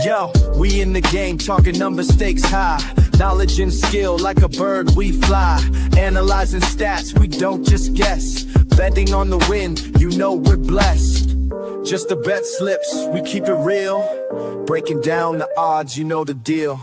Yo, we in the game, talking number stakes high. Knowledge and skill, like a bird we fly. Analyzing stats, we don't just guess. Betting on the win, you know we're blessed. Just the bet slips, we keep it real. Breaking down the odds, you know the deal.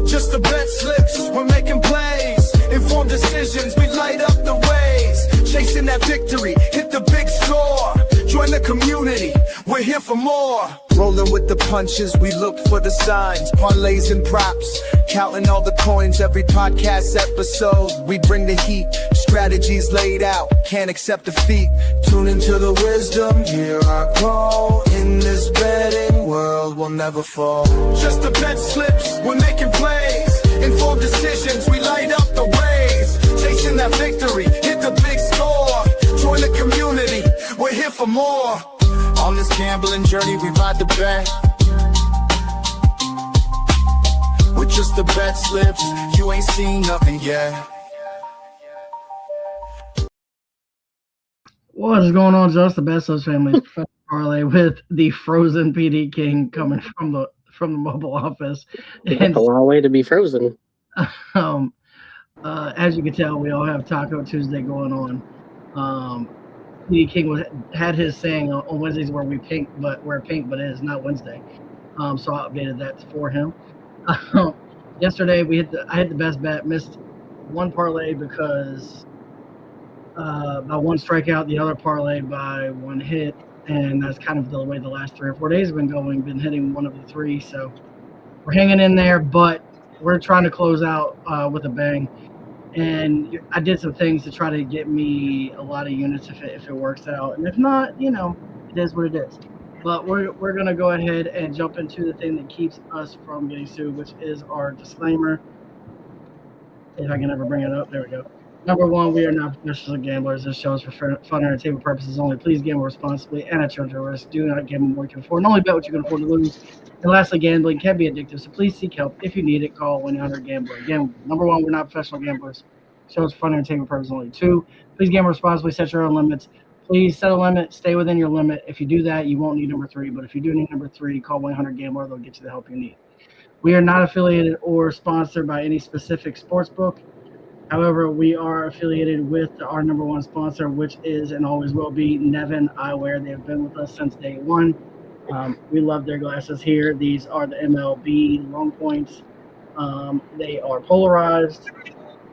Just the bet slips, we're making plays. Informed decisions, we light up the ways. Chasing that victory, hit the big score. Join the community, we're here for more. Rolling with the punches, we look for the signs. Parlays and props, counting all the coins. Every podcast episode, we bring the heat. Strategies laid out, can't accept defeat. Tune into the wisdom, hear our call. In this betting world, we'll never fall. Just the bet slips, we're making plays. Informed decisions, we light up the ways. Chasing that victory, hit the big score. Join the community, we're here for more. On this gambling journey, we ride the bet. With just the bet slips, you ain't seen nothing yet. What is going on, Just the Best Slips Family's Professional Parlay with the frozen PD King coming from the mobile office. And a long way to be frozen. As you can tell, we all have Taco Tuesday going on. PD King had his saying on Wednesdays where we're pink, but it is not Wednesday. So I updated that for him. Yesterday I had the best bet, missed one parlay because by one strikeout, the other parlay by one hit, and that's kind of the way the last 3 or 4 days have been going. Been hitting one of the three, so we're hanging in there, but we're trying to close out with a bang. And I did some things to try to get me a lot of units if it works out, and if not, it is what it is. But we're gonna go ahead and jump into the thing that keeps us from getting sued, which is our disclaimer. If I can ever bring it up, there we go. Number one, we are not professional gamblers. This show is for fun and entertainment purposes only. Please gamble responsibly and at your own risk. Do not gamble more than you can afford, and only bet what you can afford to lose. And lastly, gambling can be addictive, so please seek help. If you need it, call 1-800-GAMBLER. Again, number one, we're not professional gamblers. Show is for fun and entertainment purposes only. 2, please gamble responsibly. Set your own limits. Please set a limit. Stay within your limit. If you do that, you won't need number 3. But if you do need number 3, call 1-800-GAMBLER. They'll get you the help you need. We are not affiliated or sponsored by any specific sports book. However, we are affiliated with our number one sponsor, which is and always will be Nevin Eyewear. They have been with us since day one. We love their glasses here. These are the MLB long points. They are polarized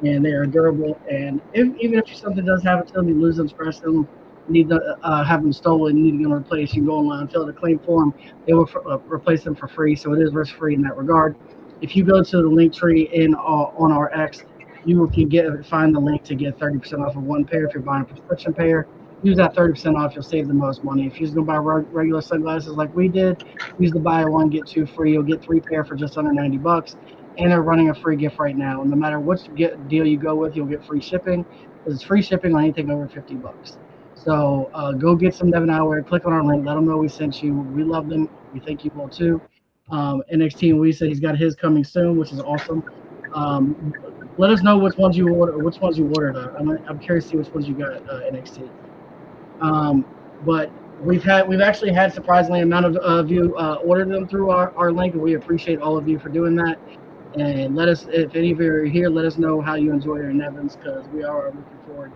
and they are durable. And even if something does happen to them, you lose them, scratch them, need to have them stolen, need them replaced, you can go online, fill out a claim form. They will replace them for free. So it is risk free in that regard. If you go to the link tree on our X, you can find the link to get 30% off of one pair. If you're buying a prescription pair, use that 30% off. You'll save the most money. If you're just going to buy regular sunglasses like we did, use the buy one, get 2 free. You'll get 3 pair for just under $90. And they're running a free gift right now. And no matter what deal you go with, you'll get free shipping. It's free shipping on anything over $50. So go get some Nevin Eyewear. Click on our link. Let them know we sent you. We love them. We think you will too. NXT and we said he's got his coming soon, which is awesome. Let us know which ones you ordered. I'm curious to see which ones you got NXT. But we've actually had surprisingly amount of you ordered them through our link, and we appreciate all of you for doing that. And let us, if any of you are here, let us know how you enjoy your Nevins, because we are looking forward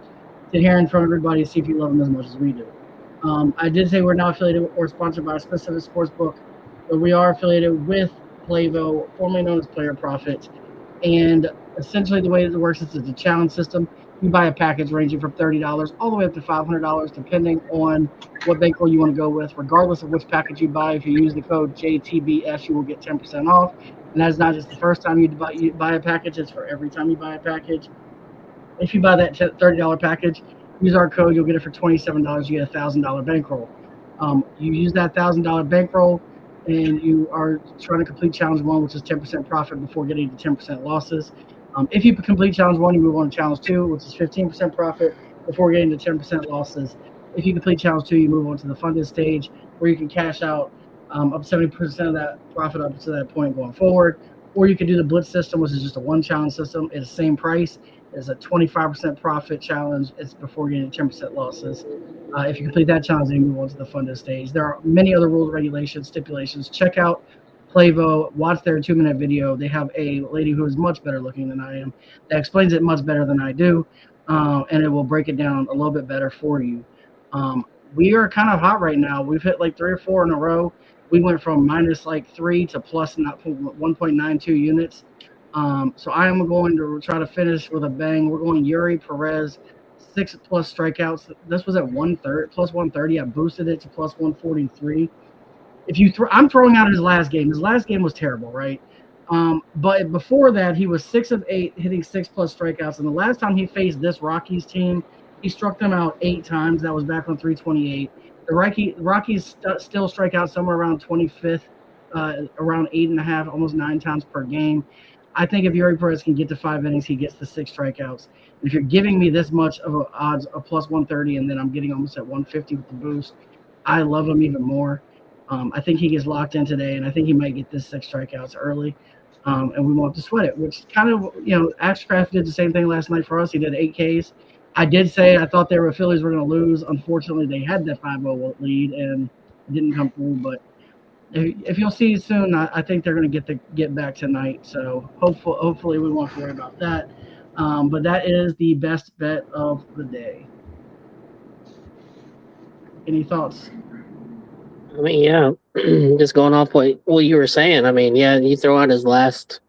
to hearing from everybody to see if you love them as much as we do. I did say we're not affiliated or sponsored by a specific sports book, but we are affiliated with Playvo, formerly known as Player Profit. And essentially the way it works is it's a challenge system. You buy a package ranging from $30 all the way up to $500, depending on what bankroll you want to go with. Regardless of which package you buy, if you use the code JTBS, you will get 10% off. And that's not just the first time you buy a package, it's for every time you buy a package. If you buy that $30 package, use our code, you'll get it for $27, you get a $1,000 bankroll. You use that $1,000 bankroll, and you are trying to complete challenge 1, which is 10% profit before getting to 10% losses. If you complete challenge 1, you move on to challenge 2, which is 15% profit before getting to 10% losses. If you complete challenge 2, you move on to the funded stage, where you can cash out up to 70% of that profit up to that point going forward. Or you can do the blitz system, which is just a one challenge system. It's the same price. It's a 25% profit challenge. It's before getting 10% losses. If you complete that challenge, then you move on to the funded stage. There are many other rules, regulations, stipulations. Check out Plavo, watch their 2-minute video. They have a lady who is much better looking than I am that explains it much better than I do, and it will break it down a little bit better for you. We are kind of hot right now. We've hit like 3 or 4 in a row. We went from minus like 3 to plus 1.92 units. So I am going to try to finish with a bang. We're going Yuri Perez, 6+ strikeouts. This was at 130 plus 130. I boosted it to plus 143. If you I'm throwing out his last game. His last game was terrible, right? But before that, he was 6 of 8, hitting 6+ strikeouts. And the last time he faced this Rockies team, he struck them out 8 times. That was back on 328. The Rockies still strike out somewhere around 25th, around 8.5, almost 9 times per game. I think if Yuri Perez can get to 5 innings, he gets the 6 strikeouts. If you're giving me this much of an odds of plus 130, and then I'm getting almost at 150 with the boost, I love him even more. I think he gets locked in today, and I think he might get this 6 strikeouts early, and we won't have to sweat it, which kind of, Ashcraft did the same thing last night for us. He did 8 Ks. I did say I thought the Phillies were going to lose. Unfortunately, they had that 5-0 lead, and it didn't come through, but if you'll see soon, I think they're going to get back tonight. So hopefully we won't worry about that. But that is the best bet of the day. Any thoughts? I mean, yeah, just going off what you were saying. I mean, yeah, you throw out his last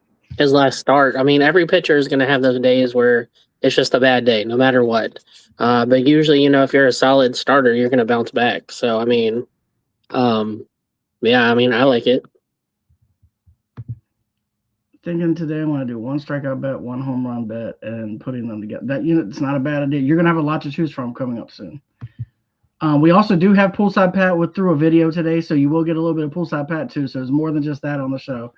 start. I mean, every pitcher is going to have those days where it's just a bad day, no matter what. But usually, if you're a solid starter, you're going to bounce back. So, I mean, yeah, I mean, I like it. Thinking today I'm going to do 1 strikeout bet, 1 home run bet, and putting them together. That it's not a bad idea. You're going to have a lot to choose from coming up soon. We also do have Poolside Pat through a video today, so you will get a little bit of Poolside Pat too. So there's more than just that on the show.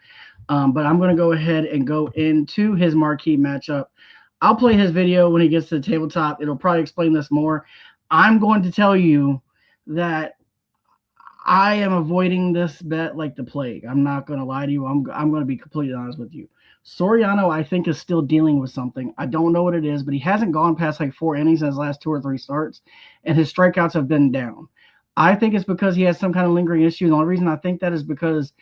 But I'm going to go ahead and go into his marquee matchup. I'll play his video when he gets to the tabletop. It'll probably explain this more. I'm going to tell you that I am avoiding this bet like the plague. I'm not going to lie to you. I'm going to be completely honest with you. Soriano, I think, is still dealing with something. I don't know what it is, but he hasn't gone past like 4 innings in his last 2 or 3 starts, and his strikeouts have been down. I think it's because he has some kind of lingering issue. The only reason I think that is because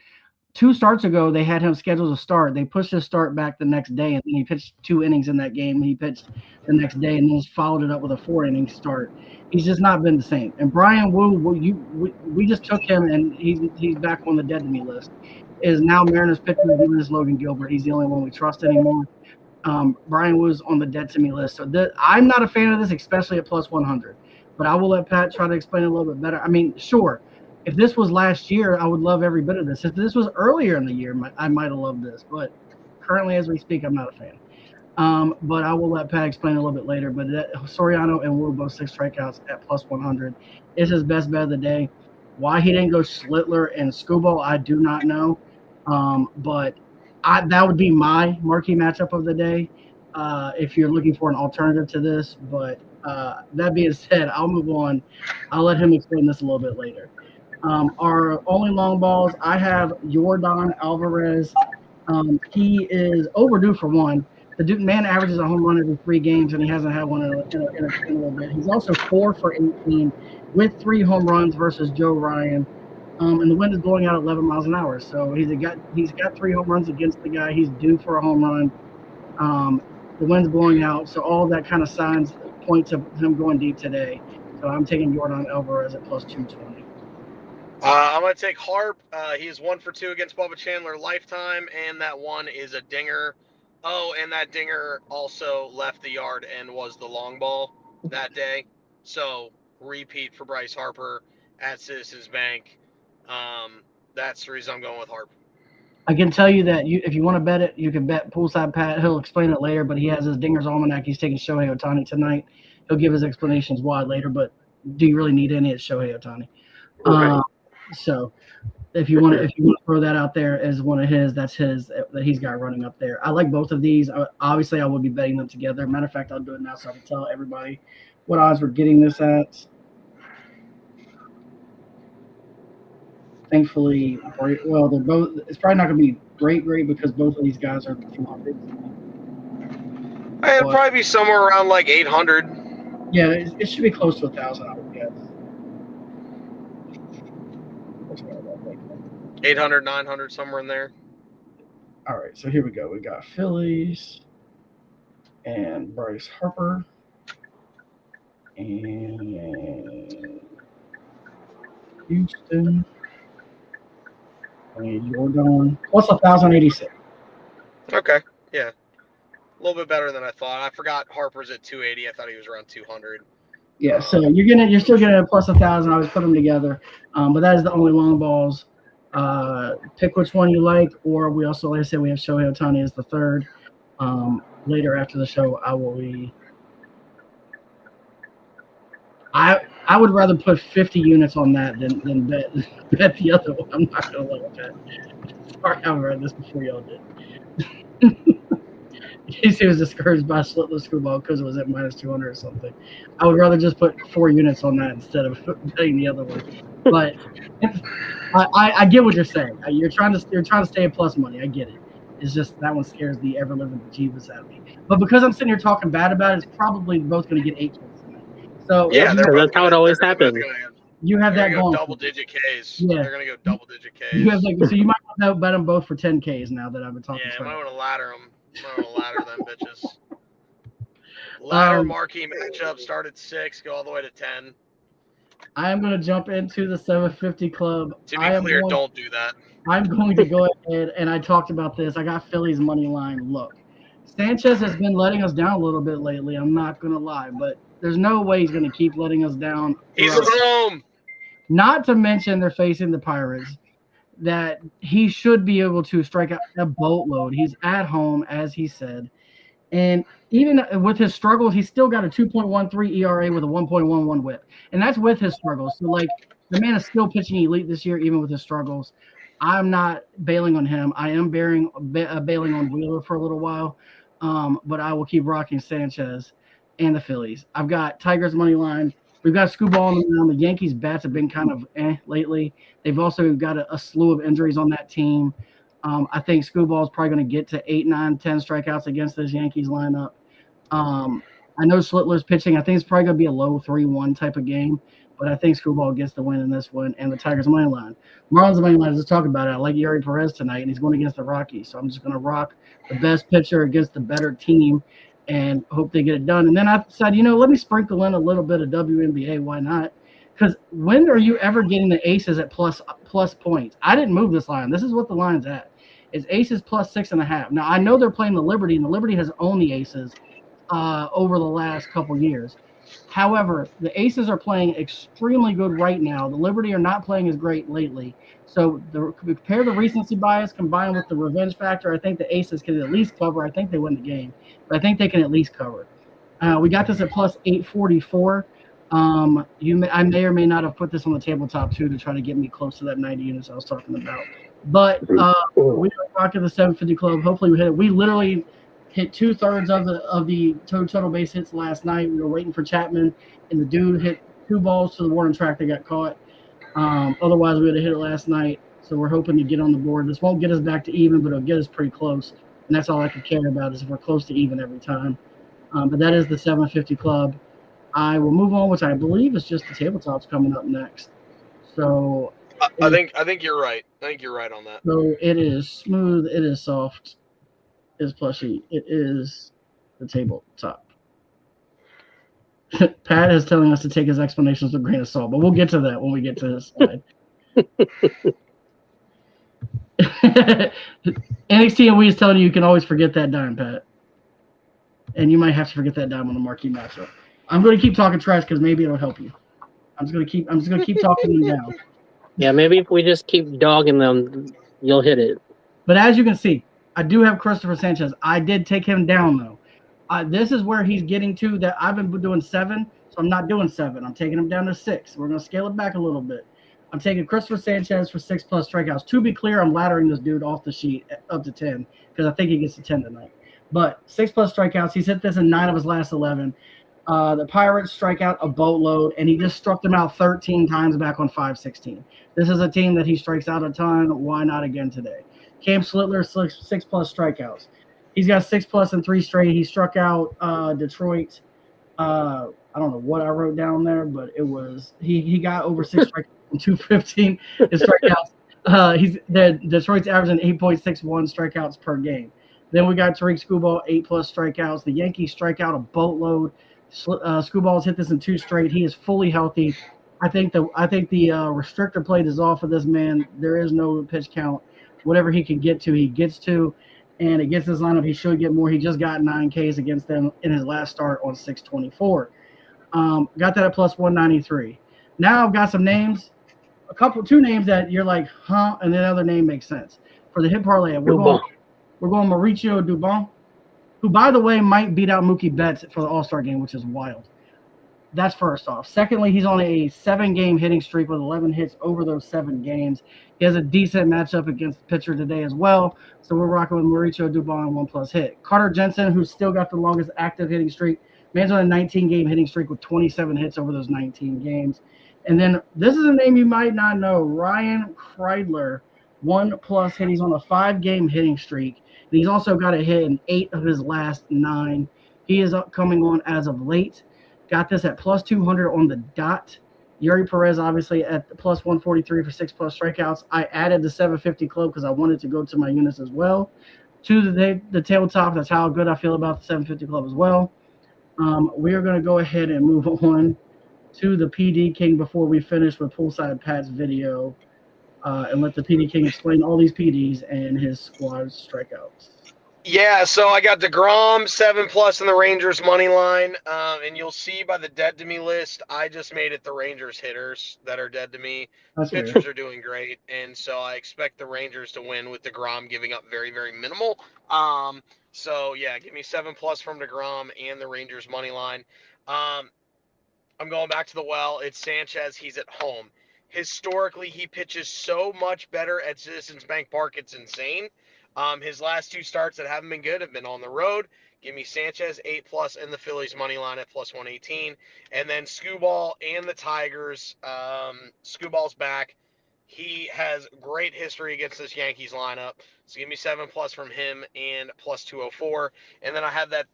2 starts ago, they had him scheduled to start. They pushed his start back the next day, and then he pitched 2 innings in that game. He pitched the next day, and then followed it up with a 4-inning start. He's just not been the same. And Brian Wu, we just took him, and he's back on the dead to me list. Is now Mariners pitcher doing this Logan Gilbert. He's the only one we trust anymore. Brian Wu's on the dead to me list. So I'm not a fan of this, especially at plus 100. But I will let Pat try to explain it a little bit better. I mean, sure. If this was last year, I would love every bit of this. If this was earlier in the year, I might have loved this. But currently, as we speak, I'm not a fan. But I will let Pat explain a little bit later. But Soriano and Wu both 6 strikeouts at plus 100 is his best bet of the day. Why he didn't go Schlittler and Skubal, I do not know. But that would be my marquee matchup of the day if you're looking for an alternative to this. But that being said, I'll move on. I'll let him explain this a little bit later. Our only long balls, I have Yordan Alvarez. He is overdue for one. The man averages a home run every 3 games, and he hasn't had one in a little bit. He's also 4 for 18 with 3 home runs versus Joe Ryan. And the wind is blowing out 11 miles an hour. So he's got 3 home runs against the guy. He's due for a home run. The wind's blowing out. So all that kind of signs point to him going deep today. So I'm taking Yordan Alvarez at plus 220. I'm going to take Harp. He is 1 for 2 against Bubba Chandler lifetime, and that one is a dinger. Oh, and that dinger also left the yard and was the long ball that day. So repeat for Bryce Harper at Citizens Bank. That's the reason I'm going with Harp. I can tell you that if you want to bet it, you can bet Poolside Pat. He'll explain it later, but he has his Dinger's Almanac. He's taking Shohei Ohtani tonight. He'll give his explanations why later, but do you really need any? It's Shohei Ohtani. Right. So if you want to throw that out there as one of his, that's his that he's got running up there. I like both of these. Obviously, I will be betting them together. Matter of fact, I'll do it now so I can tell everybody what odds we're getting this at. Thankfully, well, they're both. It's probably not going to be great because both of these guys are 200. It'll probably be somewhere around like 800. Yeah, it should be close to 1,000, I would guess. 800, 900, somewhere in there. All right, so here we go. We got Phillies and Bryce Harper and Houston and Jordan. What's 1,086? Okay, yeah. A little bit better than I thought. I forgot Harper's at 280. I thought he was around 200. Yeah, so you're still getting a plus 1,000. I always put them together, but that is the only long balls. Pick which one you like, or we also, like I said, we have Shohei Ohtani as the third. Later after the show, I would rather put 50 units on that than bet the other one. I'm not gonna lie with that. Sorry, I read this before y'all did. He was discouraged by Slitless Screwball because it was at minus 200 or something. I would rather just put 4 units on that instead of betting the other one. But I get what you're saying. You're trying to stay at plus money. I get it. It's just that one scares the ever living bejeebus out of me. But because I'm sitting here talking bad about it, it's probably both going to get 8 points in it. So yeah, that's how it always happens. You have that going. Double-digit Ks. Yeah. They're going to go double-digit Ks. You have so you might want to bet them both for 10 Ks now that I've been talking. Yeah, I might want to ladder them. I'm going to ladder them bitches. Ladder marquee matchup, start at 6, go all the way to 10. I am going to jump into the 750 club. To be clear, don't do that. I'm going to go ahead, and I talked about this. I got Phillies money line. Look, Sanchez has been letting us down a little bit lately. I'm not going to lie, but there's no way he's going to keep letting us down. He's home. Not to mention they're facing the Pirates, that he should be able to strike out a boatload. He's at home, as he said. And even with his struggles, he's still got a 2.13 ERA with a 1.11 whip. And that's with his struggles. So, like, the man is still pitching elite this year, even with his struggles. I'm not bailing on him. I am bailing on Wheeler for a little while. But I will keep rocking Sanchez and the Phillies. I've got Tigers money line. We've got Screwball on the mound. The Yankees' bats have been kind of lately. They've also got a slew of injuries on that team. I think Screwball is probably going to get to 8, 9, 10 strikeouts against this Yankees lineup. I know Slitler's pitching. I think it's probably going to be a low 3-1 type of game, but I think Screwball gets the win in this one, and the Tigers' money line. Marlins' money line, let's talk about it. I like Yuri Perez tonight, and he's going against the Rockies, so I'm just going to rock the best pitcher against the better team and hope they get it done. And then I decided, let me sprinkle in a little bit of WNBA. Why not? Because when are you ever getting the Aces at plus points? I didn't move this line. This is what the line's at. It's Aces plus 6.5. Now, I know they're playing the Liberty, and the Liberty has owned the Aces over the last couple years. However, the Aces are playing extremely good right now. The Liberty are not playing as great lately. So compare the recency bias combined with the revenge factor, I think the Aces can at least cover. I think they win the game, but I think they can at least cover. We got this at plus 844. I may or may not have put this on the tabletop too to try to get me close to that 90 units I was talking about. But we are rocking the 750 club. Hopefully we hit it. We literally hit 2/3 of the total base hits last night. We were waiting for Chapman, and the dude hit 2 balls to the warning track that got caught. Otherwise, we would have hit it last night. So we're hoping to get on the board. This won't get us back to even, but it'll get us pretty close. And that's all I could care about is if we're close to even every time. But that is the 750 club. I will move on, which I believe is just the tabletops coming up next. So I think you're right. I think you're right on that. So it is smooth. It is soft. It is plushy. It is the tabletop. Pat is telling us to take his explanations with a grain of salt, but we'll get to that when we get to his slide. NXT and we is telling you can always forget that dime, Pat. And you might have to forget that dime on the marquee matchup. I'm going to keep talking trash because maybe it'll help you. I'm just going to keep talking them down. Yeah, maybe if we just keep dogging them, you'll hit it. But as you can see, I do have Christopher Sanchez. I did take him down, though. This is where he's getting to that I've been doing 7, so I'm not doing 7. I'm taking him down to 6. We're going to scale it back a little bit. I'm taking Christopher Sanchez for 6+ strikeouts. To be clear, I'm laddering this dude off the sheet up to 10 because I think he gets to 10 tonight. But 6+ strikeouts. He's hit this in 9 of his last 11. The Pirates strike out a boatload, and he just struck them out 13 times back on 5/16. This is a team that he strikes out a ton. Why not again today? Cam Slitler, 6+ strikeouts. He's got 6+ in 3 straight. He struck out Detroit. I don't know what I wrote down there, but it was he got over 6 strikeouts in 215. His strikeouts. Detroit's averaging 8.61 strikeouts per game. Then we got Tariq Skubal, 8+ strikeouts. The Yankees strike out a boatload. Skubal's hit this in 2 straight. He is fully healthy. I think the restrictor plate is off of this man. There is no pitch count. Whatever he can get to, he gets to. And against this lineup, he should get more. He just got 9 Ks against them in his last start on 6/24. Got that at plus 193. Now I've got some names, two names that you're like, huh, and the other name makes sense. For the hit parlay, we're going Mauricio Dubon, who, by the way, might beat out Mookie Betts for the All-Star game, which is wild. That's first off. Secondly, he's on a 7-game hitting streak with 11 hits over those 7 games. He has a decent matchup against the pitcher today as well. So we're rocking with Mauricio Dubon 1+ hit. Carter Jensen, who's still got the longest active hitting streak. Man's on a 19-game hitting streak with 27 hits over those 19 games. And then this is a name you might not know, Ryan Kreidler, 1+ hit. He's on a 5-game hitting streak. And he's also got a hit in 8 of his last 9. He is coming on as of late. Got this at plus 200 on the dot. Yuri Perez, obviously, at plus 143 for 6+ strikeouts. I added the 750 club because I wanted to go to my units as well. To the tabletop, that's how good I feel about the 750 club as well. We are going to go ahead and move on to the PD King before we finish with Poolside Pat's video and let the PD King explain all these PDs and his squad strikeouts. Yeah, so I got DeGrom 7+ in the Rangers money line, and you'll see by the dead to me list, I just made it the Rangers hitters that are dead to me. That's Pitchers weird. are doing great, and so I expect the Rangers to win with DeGrom giving up very, very minimal. So yeah, give me 7+ from DeGrom and the Rangers money line. I'm going back to the well. It's Sanchez. He's at home. Historically, he pitches so much better at Citizens Bank Park. It's insane. His last 2 starts that haven't been good have been on the road. Give me Sanchez 8+ and the Phillies money line at plus 118. And then Skubal and the Tigers. Skubal's back. He has great history against this Yankees lineup. So give me 7+ from him and plus 204. And then I have that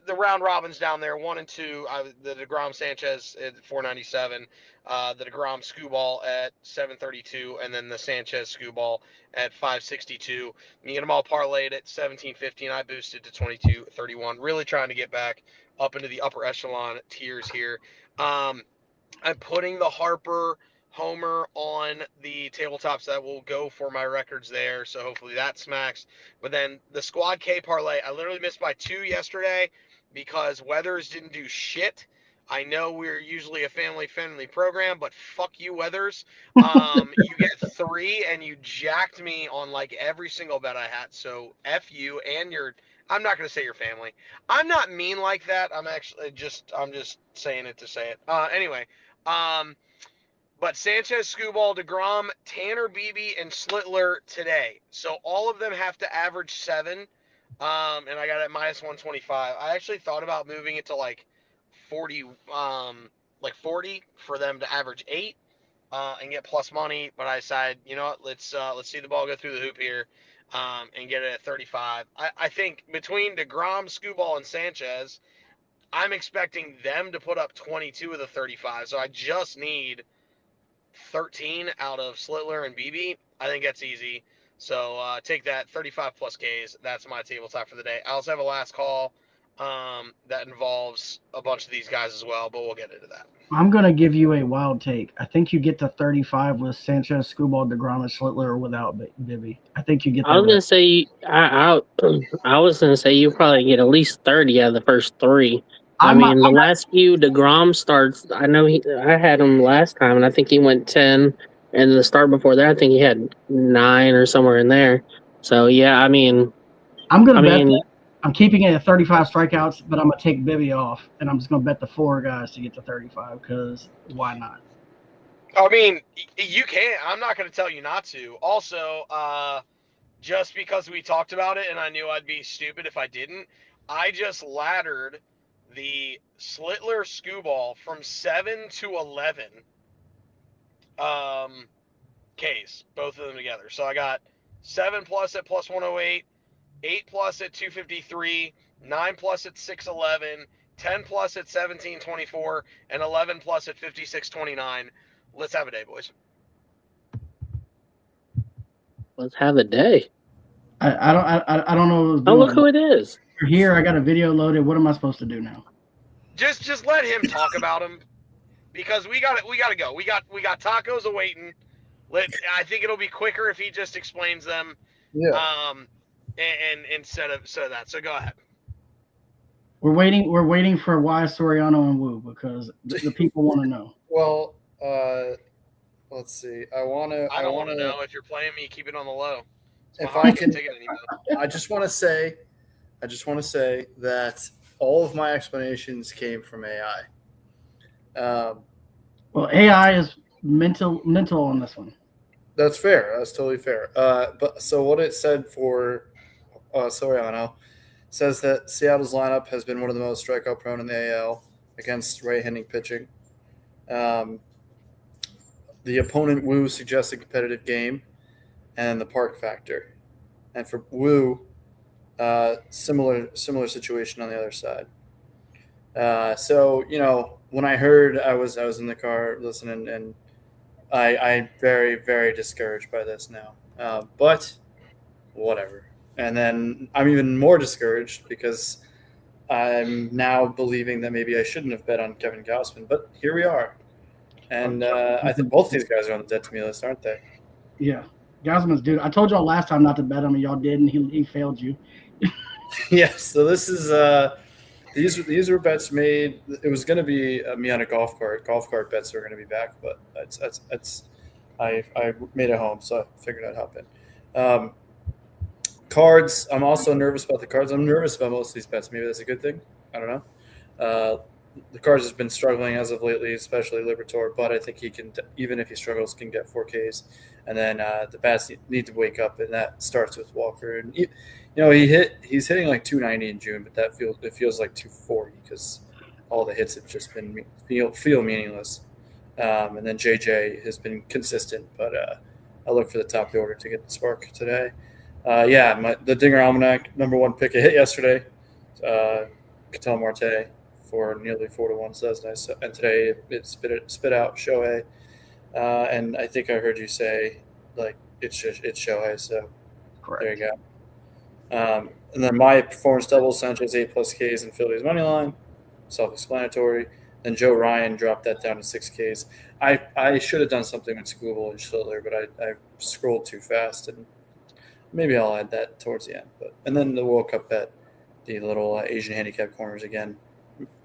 the round robins down there, 1 and 2. The DeGrom Sanchez at 497, the DeGrom Skubal at 732, and then the Sanchez Skubal at 562. You get them all parlayed at 1750, and I boosted to 2231. Really trying to get back up into the upper echelon tiers here. I'm putting the Harper Homer on the tabletops that will go for my records there, so hopefully that smacks. But then the Squad K parlay, I literally missed by 2 yesterday because Weathers didn't do shit. I know we're usually a family-friendly program, but fuck you, Weathers. You get 3, and you jacked me on like every single bet I had. So F you and your. I'm not gonna say your family. I'm not mean like that. I'm just saying it to say it. Anyway. But Sanchez, Skubal, DeGrom, Tanner Beebe, and Slittler today. So all of them have to average 7. And I got it at minus 125. I actually thought about moving it to like 40 for them to average 8 and get plus money. But I decided, you know what, let's see the ball go through the hoop here and get it at 35. I think between DeGrom, Skubal, and Sanchez, I'm expecting them to put up 22 of the 35. So I just need 13 out of Slittler and Beebe. I think that's easy. So take that 35+ Ks. That's my tabletop for the day. I also have a last call that involves a bunch of these guys as well, but we'll get into that. I'm going to give you a wild take. I think you get to 35 with Sanchez, Skubal, DeGrom, and Slittler or without Bibby. I think you get that. I was going to say, I was going to say you probably get at least 30 out of the first 3. I mean, the last few DeGrom starts, I know I had him last time, and I think he went 10. And the start before that, I think he had 9 or somewhere in there. So, yeah, I mean. I'm going to bet that. I'm keeping it at 35 strikeouts, but I'm going to take Bibby off, and I'm just going to bet the 4 guys to get to 35 because why not? I mean, you can. I'm not going to tell you not to. Also, just because we talked about it and I knew I'd be stupid if I didn't, I just laddered the Slittler Skubal from 7 to 11 Ks, both of them together. So I got 7+ at plus 108, 8+ at 253, 9+ at 611, 10+ at 1724, and 11+ at 5629. Let's have a day, boys. Let's have a day. I don't know what I was Oh, look doing. who it is. You're here. I got a video loaded. What am I supposed to do now? Just let him talk about him, because we got to go. We got tacos awaiting. I think it'll be quicker if he just explains them. Yeah. And instead of that. So go ahead. We're waiting for why Soriano and Wu, because the people want to know. Well, let's see. I want to know. If you're playing me, keep it on the low. If I can, take it anymore. I just want to say that all of my explanations came from AI. Well, AI is mental on this one. That's fair. That's totally fair. But so what it said for Soriano says that Seattle's lineup has been one of the most strikeout prone in the AL against right-handing pitching. The opponent Wu suggests a competitive game, and the park factor. And for Wu, similar situation on the other side. So when I heard, I was in the car listening, and I'm very, very discouraged by this now. But whatever. And then I'm even more discouraged because I'm now believing that maybe I shouldn't have bet on Kevin Gausman. But here we are. And I think both these guys are on the dead to me list, aren't they? Yeah. Gausman's dude. I told y'all last time not to bet him, and y'all did, and he failed you. Yeah, so this is these were bets made. It was going to be me on a golf cart. Golf cart bets are going to be back, but I made it home, so I figured I'd hop in. Cards. I'm also nervous about the cards. I'm nervous about most of these bets. Maybe that's a good thing. I don't know. The Cards has been struggling as of lately, especially Liberatore, but I think he can, even if he struggles, can get 4Ks. And then the bats need to wake up, and that starts with Walker. And he's hitting like 290 in June, but it feels like 240 because all the hits have just been feel meaningless. And then JJ has been consistent, but I look for the top of the order to get the spark today. The Dinger Almanac #1 pick a hit yesterday. Ketel Marte for nearly 4-1, so that's nice. And today it spit out Shohei, and I think I heard you say like it's Shohei, so Correct. There you go. And then my performance double: Sanchez 8+ Ks and Phillies money line, self-explanatory. Then Joe Ryan dropped that down to 6 Ks. I should have done something with Skubal and Schiller, but I scrolled too fast, and maybe I'll add that towards the end. And then the World Cup bet, the little Asian handicap corners again.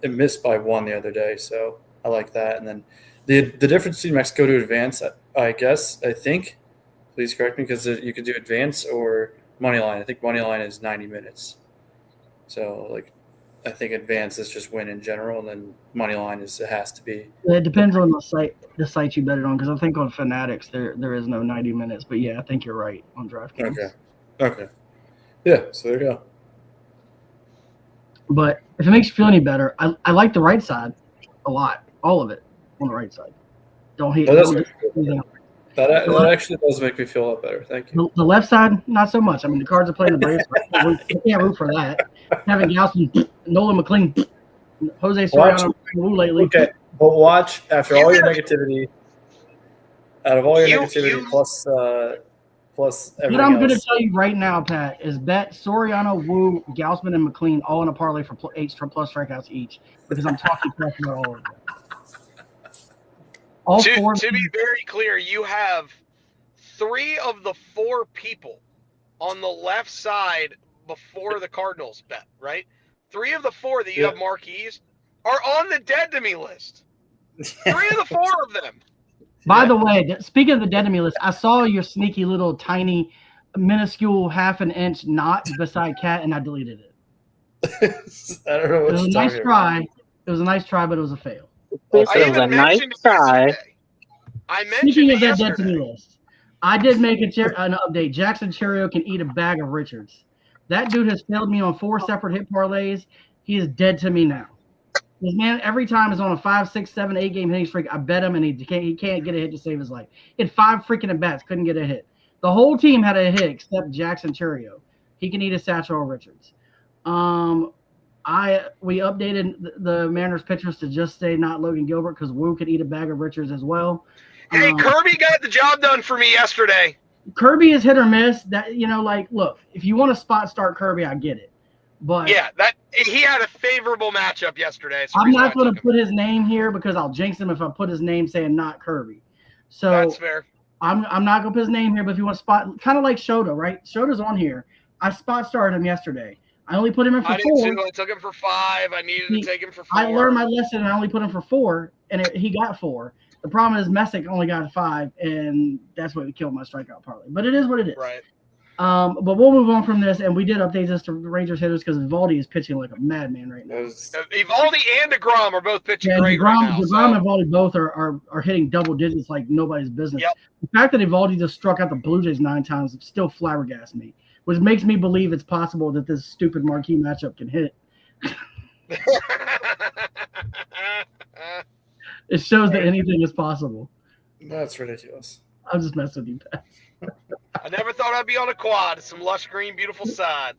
It missed by 1 the other day, so I like that. And then the difference between Mexico to advance, I think, please correct me, because you could do advance or money line. I think money line is 90 minutes. So I think advance is just win in general, and then money line it has to be. It depends on the site you bet it on, because I think on Fanatics there is no 90 minutes. But yeah, I think you're right on DraftKings. Okay. Yeah, so there you go. But if it makes you feel any better, I like the right side a lot. All of it on the right side. Don't hate it. That actually does make me feel a lot better. Thank you. The left side, not so much. I mean, the Cards are playing the Braves. You can't root for that. Having Gausman, Nolan McLean, Jose Soriano lately. Okay, but watch after all your negativity. Out of all your negativity, plus everything what I'm else. going to tell you right now, Pat, is bet Soriano, Wu, Gausman, and McLean all in a parlay for 8+ strikeouts each, because I'm talking crap about all of them. To be very clear, you have 3 of the 4 people on the left side before the Cardinals bet, right? 3 of the 4 that you have marquees are on the dead to me list. 3 of the 4 of them. By the way, speaking of the dead to me list, I saw your sneaky little tiny, minuscule half-an-inch knot beside Cat, and I deleted it. I don't know what it was a nice try. It was a nice try, but it was a fail. This was a nice try. I mentioned Speaking it of that yesterday. dead to me list, I did make an update. Jackson Cherio can eat a bag of Richards. That dude has failed me on 4 separate hit parlays. He is dead to me now. This man every time is on a 5, 6, 7, 8 game hitting streak. I bet him, and he can't get a hit to save his life. He had 5 freaking at bats, couldn't get a hit. The whole team had a hit except Jackson Cherio. He can eat a satchel of Richards. We updated the Mariners pitchers to just stay not Logan Gilbert because Wu could eat a bag of Richards as well. Hey, Kirby got the job done for me yesterday. Kirby is hit or miss. That look, if you want to spot start Kirby, I get it. But Yeah, that he had a favorable matchup yesterday. So I'm not going to put his name here because I'll jinx him if I put his name saying not Kirby. So that's fair. I'm not going to put his name here, but if you want to spot, kind of like Shota, right? Shota's on here. I spot started him yesterday. I only put him in for 4. I took him for 5. I needed to take him for 4. I learned my lesson, and I only put him for 4, and he got 4. The problem is Messick only got 5, and that's what killed my strikeout parlay. But it is what it is. Right. But we'll move on from this, and we did update this to Rangers hitters because Evaldi is pitching like a madman right now. Evaldi and DeGrom are both pitching great DeGrom, right now. DeGrom and Evaldi both are hitting double digits like nobody's business. Yep. The fact that Evaldi just struck out the Blue Jays 9 times still flabbergasts me, which makes me believe it's possible that this stupid marquee matchup can hit. It shows that anything is possible. That's ridiculous. I'm just messing with you, Pat. I never thought I'd be on a quad. Some lush green, beautiful side.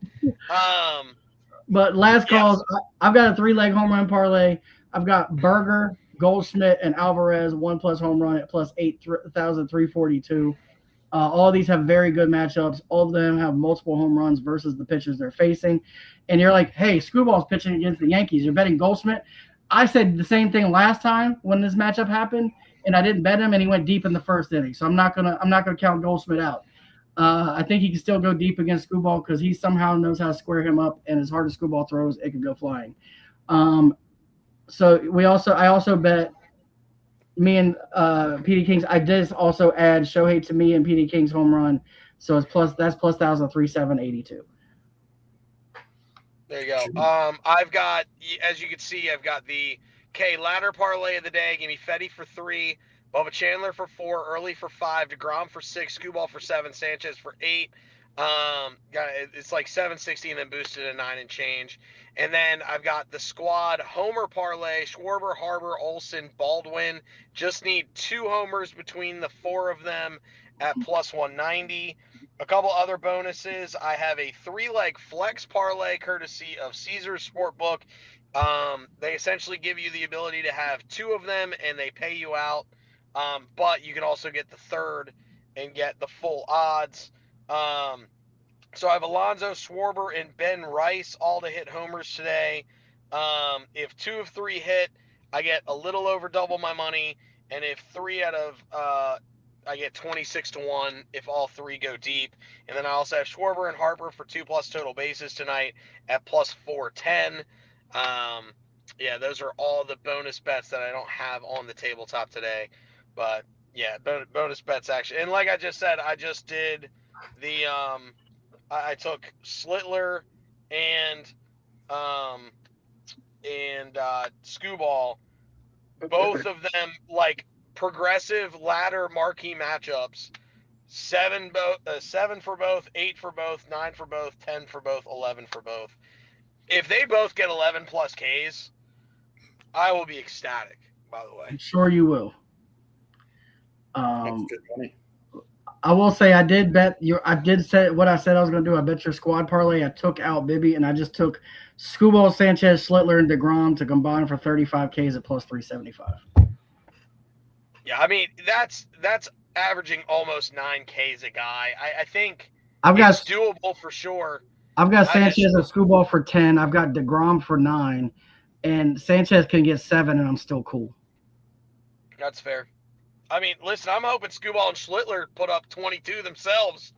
But last calls, I've got a 3-leg home run parlay. I've got Berger, Goldschmidt, and Alvarez 1+ home run at plus 8,342. All these have very good matchups. All of them have multiple home runs versus the pitchers they're facing. And you're like, hey, Screwball's pitching against the Yankees. You're betting Goldschmidt. I said the same thing last time when this matchup happened, and I didn't bet him, and he went deep in the first inning. So I'm not gonna count Goldschmidt out. I think he can still go deep against Screwball because he somehow knows how to square him up, and as hard as Screwball throws, it could go flying. So I also bet me and PD Kings. I did also add Shohei to me and PD Kings home run, so it's plus 1,003,782. There you go. I've got, as you can see, I've got the K ladder parlay of the day. Give me Fetty for 3, Bubba Chandler for 4, Early for 5, DeGrom for 6, Skubal for 7, Sanchez for 8. It's like 760 and then boosted to 9 and change. And then I've got the squad homer parlay: Schwarber, Harbor, Olsen, Baldwin. Just need 2 homers between the 4 of them at plus 190. A couple other bonuses. I have a 3-leg flex parlay courtesy of Caesars Sportbook. They essentially give you the ability to have 2 of them and they pay you out. But you can also get the 3rd and get the full odds. So I have Alonso, Schwarber, and Ben Rice all to hit homers today. If 2 of 3 hit, I get a little over double my money. And if 3 out of I get 26-1 if all 3 go deep. And then I also have Schwarber and Harper for 2+ total bases tonight at plus 410. Yeah, those are all the bonus bets that I don't have on the tabletop today. But yeah, bonus bets actually. And like I just said, I just did the I took Slitler and Skubal, both of them like progressive ladder marquee matchups. 7 for both, 8 for both, 9 for both, 10 for both, 11 for both. If they both get 11+ Ks, I will be ecstatic, by the way. I'm sure you will. That's good money. I will say I did say what I said I was going to do. I bet your squad parlay. I took out Bibby, and I just took Skubal, Sanchez, Slitler, and DeGrom to combine for 35 Ks at plus 375. Yeah, I mean, that's averaging almost 9 Ks a guy. I think it's doable for sure. I've got Sanchez and Skubal for 10. I've got DeGrom for 9. And Sanchez can get 7, and I'm still cool. That's fair. I mean, listen, I'm hoping Skubal and Schlittler put up 22 themselves.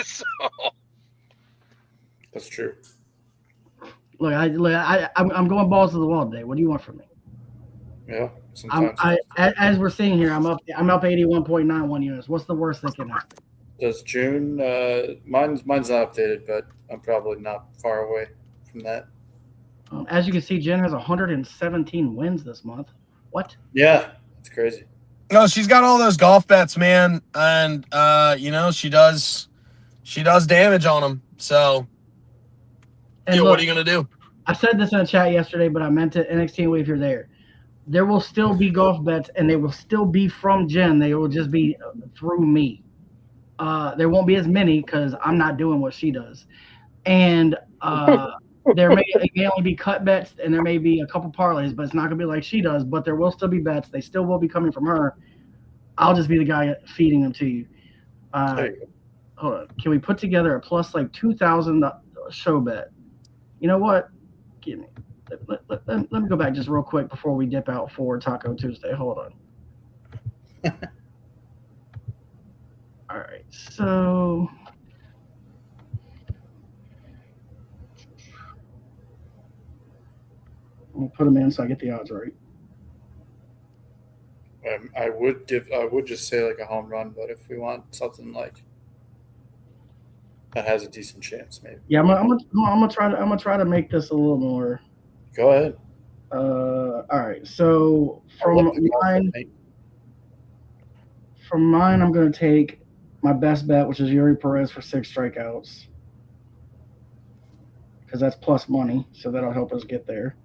So. That's true. Look, I'm going balls to the wall today. What do you want from me? Yeah, sometimes. As we're seeing here, I'm up 81.91 units. What's the worst that can happen? Does June? Mine's not updated, but I'm probably not far away from that. As you can see, Jen has 117 wins this month. What? Yeah, it's crazy. No, she's got all those golf bets, man, and she does damage on them. So, look, what are you gonna do? I said this in the chat yesterday, but I meant it. NXT, if you're there, there will still be golf bets, and they will still be from Jen. They will just be through me. There won't be as many because I'm not doing what she does, and there may only be cut bets, and there may be a couple parlays, but it's not going to be like she does. But there will still be bets. They still will be coming from her. I'll just be the guy feeding them to you. hold on. Can we put together a plus like 2,000 show bet? You know what? Give me. Let me go back just real quick before we dip out for Taco Tuesday. Hold on. All right, so I'll put them in so I get the odds right. I would just say like a home run, but if we want something like that has a decent chance, maybe. Yeah, I'm gonna try to make this a little more. Go ahead. All right, so from mine, I'm gonna take my best bet, which is Yuri Perez for 6 strikeouts, because that's plus money, so that'll help us get there.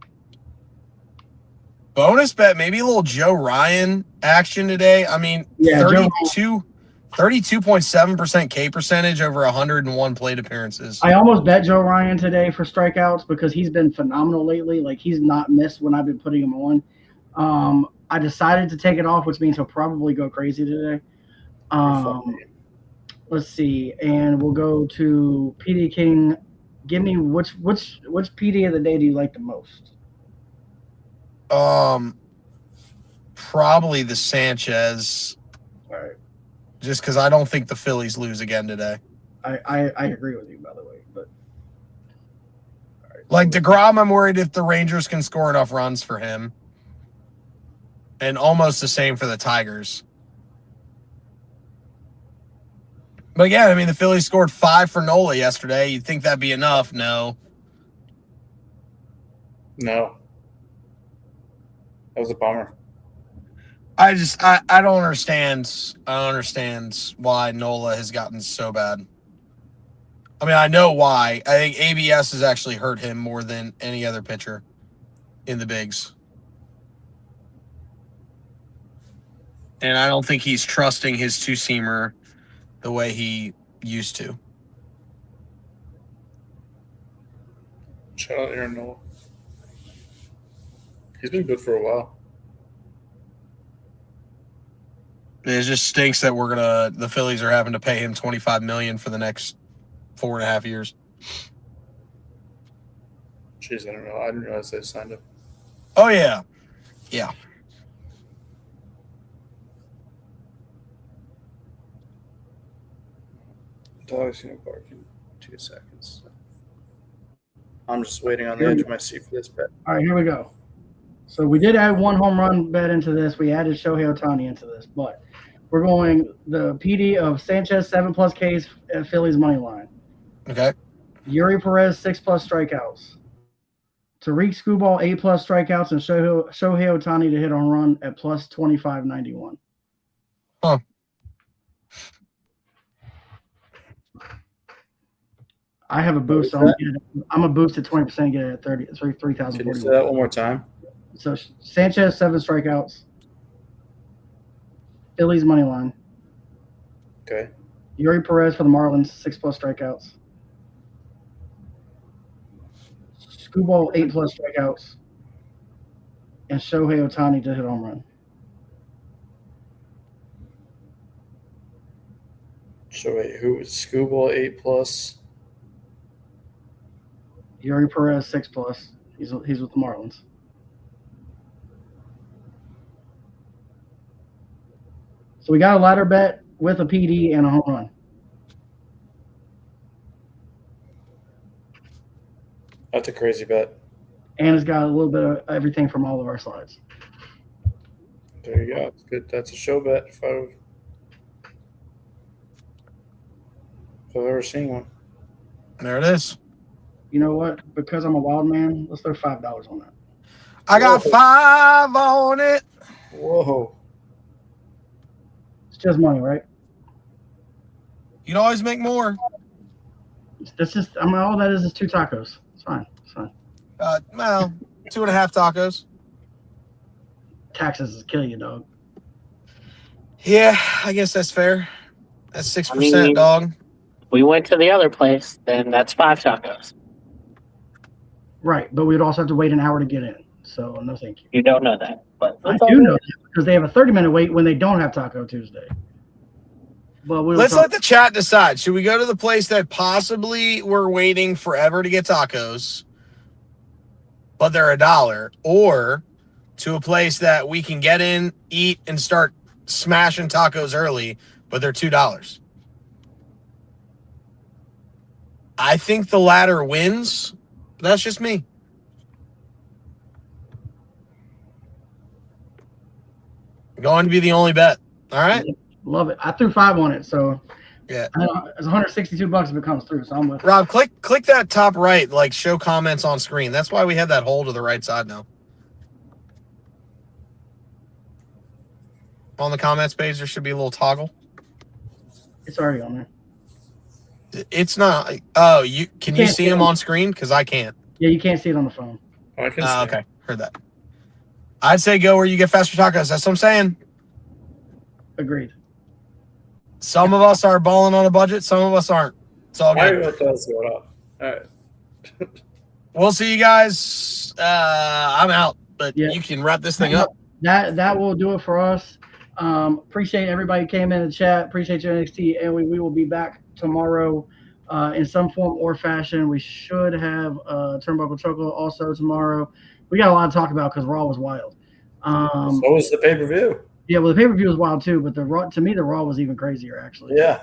Bonus bet, maybe a little Joe Ryan action today. I mean, Yeah, 32.7% K percentage over 101 plate appearances. I almost bet Joe Ryan today for strikeouts because he's been phenomenal lately. Like, he's not missed when I've been putting him on. I decided to take it off, which means he'll probably go crazy today. Let's see, and we'll go to PD King. Give me which PD of the day do you like the most? Probably the Sanchez. All right. Just because I don't think the Phillies lose again today. I agree with you, by the way. But like DeGrom, I'm worried if the Rangers can score enough runs for him. And almost the same for the Tigers. But yeah, I mean, the Phillies scored 5 for Nola yesterday. You'd think that'd be enough. No. No. That was a bummer. I don't understand. I don't understand why Nola has gotten so bad. I mean, I know why. I think ABS has actually hurt him more than any other pitcher in the bigs. And I don't think he's trusting his two-seamer the way he used to. Shout out Aaron Nola. He's been good for a while. It just stinks that the Phillies are having to pay him $25 million for the next 4.5 years. Jeez, I don't know. I didn't realize they signed him. Oh yeah, yeah. Dog's gonna bark in 2 seconds. I'm just waiting on the edge of my seat for this bet. all right, here we go. So we did add 1 home run bet into this. We added Shohei Ohtani into this, but we're going the PD of Sanchez 7+ Ks at Phillies money line. Okay. Yuri Perez 6+ strikeouts. Tariq Skubal 8+ strikeouts and Shohei Ohtani to hit on run at plus 25.91. Huh. I have a boost. I'm a boost at 20%. Get it at 30. It's 3,000. Can you say that one more time? So Sanchez 7 strikeouts. Phillies money line. Okay. Yuri Perez for the Marlins 6+ strikeouts. Skubal 8+ strikeouts. And Shohei Ohtani to hit home run. So wait, who was Skubal 8+? Yuri Perez 6+. He's with the Marlins. So we got a ladder bet with a PD and a home run. That's a crazy bet. And it's got a little bit of everything from all of our slides. There you go. It's good. That's a show bet if I've ever seen one. There it is. You know what? Because I'm a wild man, let's throw $5 on that. I got 5 on it. Whoa. It's just money, right? You'd always make more. That's just, I mean, all that is 2 tacos. It's fine. It's fine. Well, 2.5 tacos. Taxes is killing you, dog. Yeah, I guess that's fair. That's 6%, I mean, dog. We went to the other place, then that's 5 tacos. Right, but we'd also have to wait an hour to get in. So no thank you. You don't know that, but I do know that because they have a 30-minute wait when they don't have Taco Tuesday. But we'll Let's talk. let the chat decide. Should we go to the place that possibly we're waiting forever to get tacos, but they're $1, or to a place that we can get in, eat, and start smashing tacos early, but they're $2? I think the latter wins. That's just me. Going to be the only bet. All right. Love it. I threw 5 on it, so Yeah. it's $162 if it comes through. So I'm with. Rob, click that top right, like show comments on screen. That's why we have that hole to the right side now. On the comments page, there should be a little toggle. It's already on there. It's not. Oh, you can you can't see see him them. on screen? Because I can't. Yeah, you can't see it on the phone. Oh, I can see. Okay, heard that. I'd say go where you get faster tacos. That's what I'm saying. Agreed. Some of us are balling on a budget. Some of us aren't. It's all Why good. what does go up? All right. We'll see you guys. I'm out, but Yeah. you can wrap this thing up. That will do it for us. Appreciate everybody who came in the chat. Appreciate your NXT, and we will be back tomorrow in some form or fashion. We should have Turnbuckle Choco also tomorrow. We got a lot to talk about because Raw was wild. So was the pay-per-view. Yeah, well, the pay-per-view was wild too, but the Raw, to me, the Raw was even crazier actually. Yeah.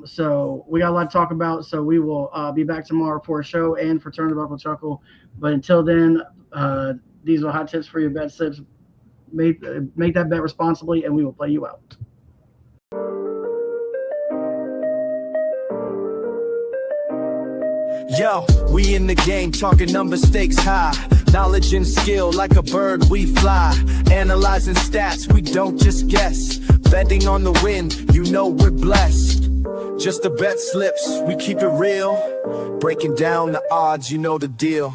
So we got a lot to talk about. So we will be back tomorrow for a show and for Turnbuckle Chuckle. But until then, these are hot tips for your bet slips. Make that bet responsibly, and we will play you out. Yo, we in the game, talking number stakes high. Knowledge and skill, like a bird we fly. Analyzing stats, we don't just guess. Betting on the win, you know we're blessed. Just the bet slips, we keep it real. Breaking down the odds, you know the deal.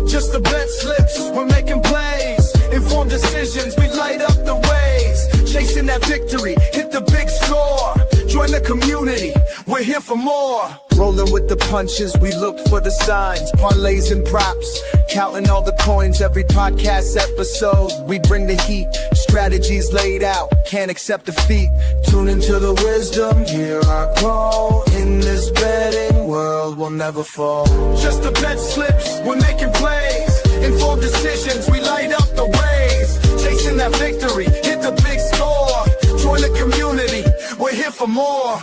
Just the bet slips, we're making plays. Informed decisions, we light up the ways. Chasing that victory, hit the big score. Join the community, we're here for more. Rolling with the punches, we look for the signs. Parlays and props, counting all the coins. Every podcast episode, we bring the heat. Strategies laid out, can't accept defeat. Tune into the wisdom, hear our call. In this betting world, we'll never fall. Just the bet slips, we're making plays. Informed decisions, we light up the ways. Chasing that victory, hit the big score. Join the community, we're here for more.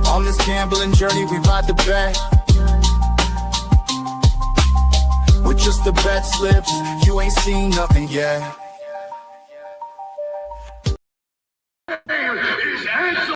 On this gambling journey, we ride the bet. With just the bet slips, you ain't seen nothing yet.